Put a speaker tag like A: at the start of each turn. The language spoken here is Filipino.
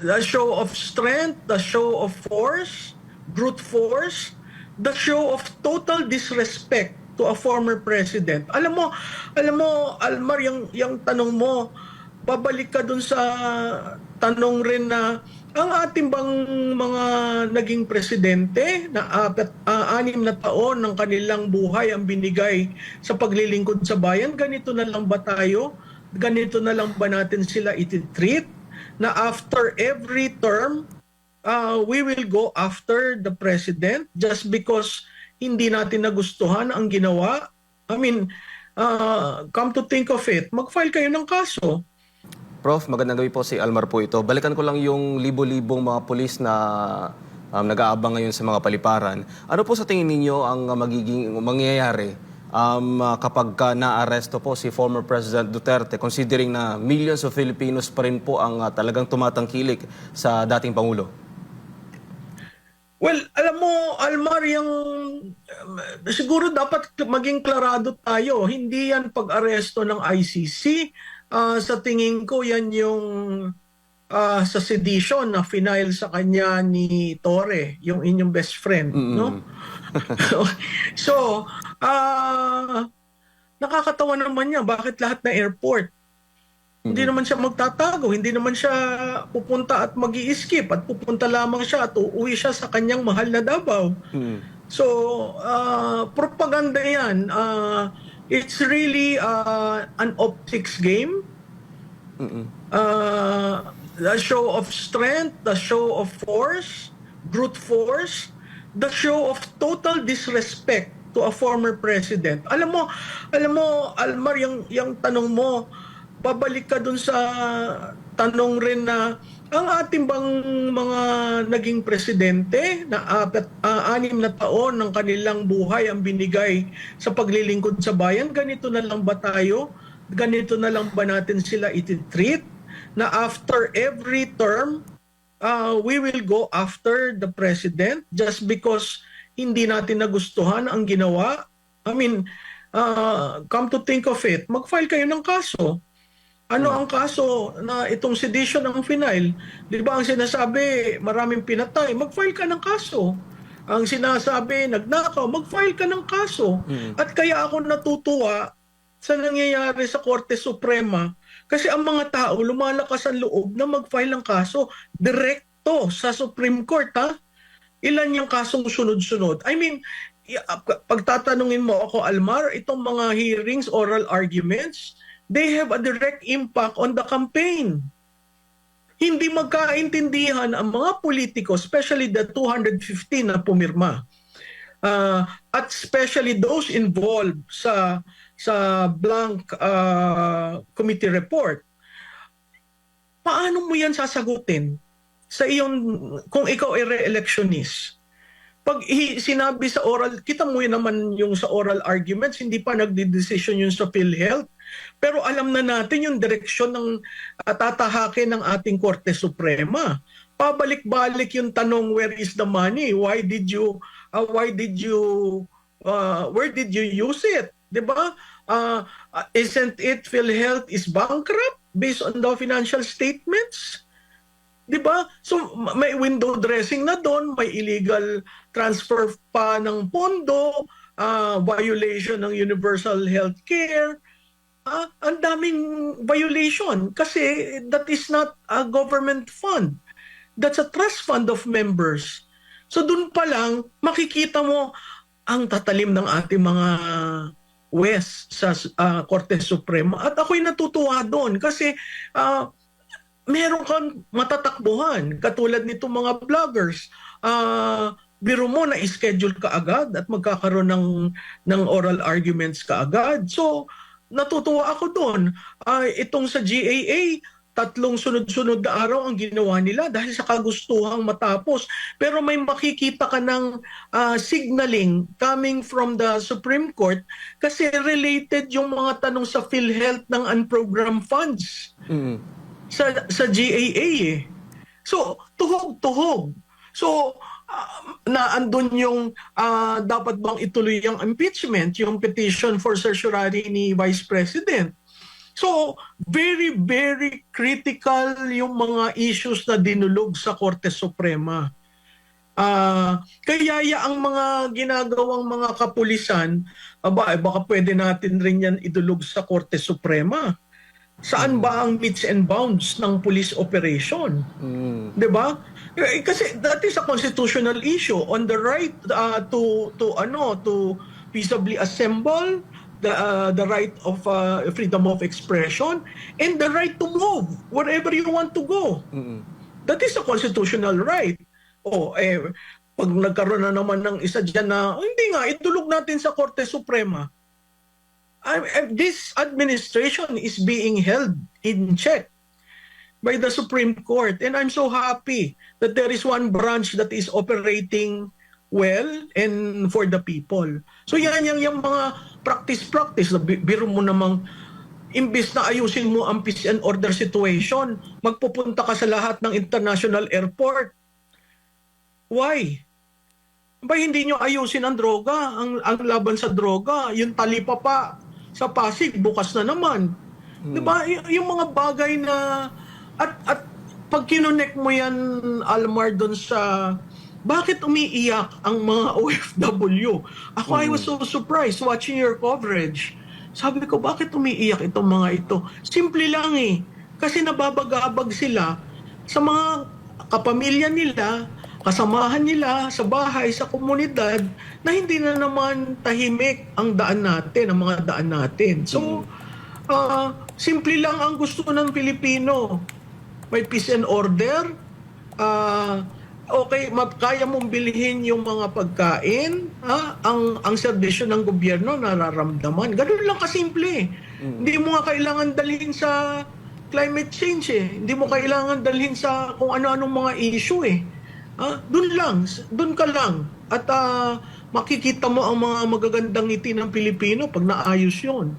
A: the show of strength, the show of force, brute force, the show of total disrespect to a former president. Alam mo, Almar, yung tanong mo, babalik ka dun sa tanong rin na ang ating bang mga naging presidente na 6 na taon ng kanilang buhay ang binigay sa paglilingkod sa bayan, ganito na lang ba tayo? Ganito na lang ba natin sila ititreat? Na after every term, we will go after the president just because hindi natin nagustuhan ang ginawa? I mean, come to think of it, mag-file kayo ng kaso.
B: Prof, magandang gabi po, si Almar po ito. Balikan ko lang yung libo-libong mga pulis na nag-aabang ngayon sa mga paliparan. Ano po sa tingin ninyo ang magiging mangyayari kapag na-aresto po si former President Duterte, considering na millions of Filipinos pa rin po ang talagang tumatangkilik sa dating Pangulo?
A: Well, alam mo, Almar, siguro dapat maging klarado tayo. Hindi yan pag-aresto ng ICC. Sa tingin ko, yan yung sa sedition na final sa kanya ni Torre, yung inyong best friend, no? So, nakakatawa naman niya. Bakit lahat na airport? Hindi naman siya magtatago, hindi naman siya pupunta at mag-i-skip at pupunta lamang siya at uuwi siya sa kanyang mahal na Davao. So, propaganda yan. It's really an optics game. The show of strength, the show of force, brute force, the show of total disrespect to a former president. Alam mo, Almar, yung tanong mo, babalik ka dun sa tanong rin na ang ating bang mga naging presidente na 6 na taon ng kanilang buhay ang binigay sa paglilingkod sa bayan, ganito na lang ba tayo? Ganito na lang ba natin sila ititreat? Na after every term, we will go after the president just because hindi natin nagustuhan ang ginawa? I mean, come to think of it, mag-file kayo ng kaso. Ano ang kaso na itong sedition ang final? Di ba ang sinasabi, maraming pinatay, mag-file ka ng kaso. Ang sinasabi, nagnakaw, mag-file ka ng kaso. At kaya ako natutuwa sa nangyayari sa Korte Suprema kasi ang mga tao lumalakas ang loob na mag-file ng kaso direkto sa Supreme Court. Ilan yung kasong sunod-sunod? I mean, pagtatanungin mo ako, Almar, itong mga hearings, oral arguments, they have a direct impact on the campaign. Hindi magkaintindihan ang mga politiko, especially the 215 na pumirma, at especially those involved sa blank committee report. Paano mo yan sasagutin sa kung ikaw ay re-electionist? Pag sinabi sa oral, kita mo yun naman yung sa oral arguments, hindi pa nagdi-decision yung sa PhilHealth. Pero alam na natin yung direksyon ng tatahakin ng ating Korte Suprema. Pabalik-balik yung tanong, where is the money? Where did you use it? 'Di ba? Isn't it PhilHealth is bankrupt based on the financial statements? 'Di ba? So may window dressing na doon, may illegal transfer pa ng pondo, violation ng universal health care. Ang daming violation kasi that is not a government fund. That's a trust fund of members. So doon pa lang makikita mo ang tatalim ng ating mga West sa Korte Suprema. At ako'y natutuwa doon kasi meron kang matatakbuhan katulad nito mga vloggers. Biro mo na schedule ka agad at magkakaroon ng oral arguments ka agad. So natutuwa ako doon. Itong sa GAA, 3 sunod-sunod na araw ang ginawa nila dahil sa kagustuhang matapos. Pero may makikita ka ng signaling coming from the Supreme Court kasi related yung mga tanong sa PhilHealth ng unprogrammed funds sa GAA eh. So, tuhog-tuhog. So, naandun yung dapat bang ituloy yung impeachment, yung petition for certiorari ni Vice President. So, very, very critical yung mga issues na dinulog sa Korte Suprema. Kaya ang mga ginagawang mga kapulisan, baka pwede natin rin yan idulog sa Korte Suprema. Saan ba ang meets and bounds ng police operation? 'Di ba? Kasi that is a constitutional issue on the right to peaceably assemble, the right of freedom of expression, and the right to move wherever you want to go. That is a constitutional right. Pag nagkaroon na naman ng isa dyan na, hindi nga, itulog natin sa Korte Suprema. This administration is being held in check by the Supreme Court. And I'm so happy that there is one branch that is operating well and for the people. So yan yung mga practice. Biro mo namang imbis na ayusin mo ang peace and order situation, magpupunta ka sa lahat ng international airport. Why? Ba hindi nyo ayusin ang droga, ang laban sa droga, yung talipapa sa Pasig, bukas na naman. Diba? Yung mga bagay na, at pag kinonek mo yan, Almar, doon sa, bakit umiiyak ang mga OFW? Ako, I was so surprised watching your coverage. Sabi ko, bakit umiiyak itong mga ito? Simple lang eh. Kasi nababagabag sila sa mga kapamilya nila, kasamahan nila sa bahay, sa komunidad, na hindi na naman tahimik ang daan natin, ang mga daan natin. So, simple lang ang gusto ng Pilipino. May peace and order. Okay, kaya mong bilhin yung mga pagkain. Ang serbisyo ng gobyerno nararamdaman. Ganun lang kasimple. Hindi mo nga kailangan dalhin sa climate change eh. Hindi mo kailangan dalhin sa kung ano-anong mga issue eh. Doon ka lang. At makikita mo ang mga magagandang ngiti ng Pilipino pag naayos yun.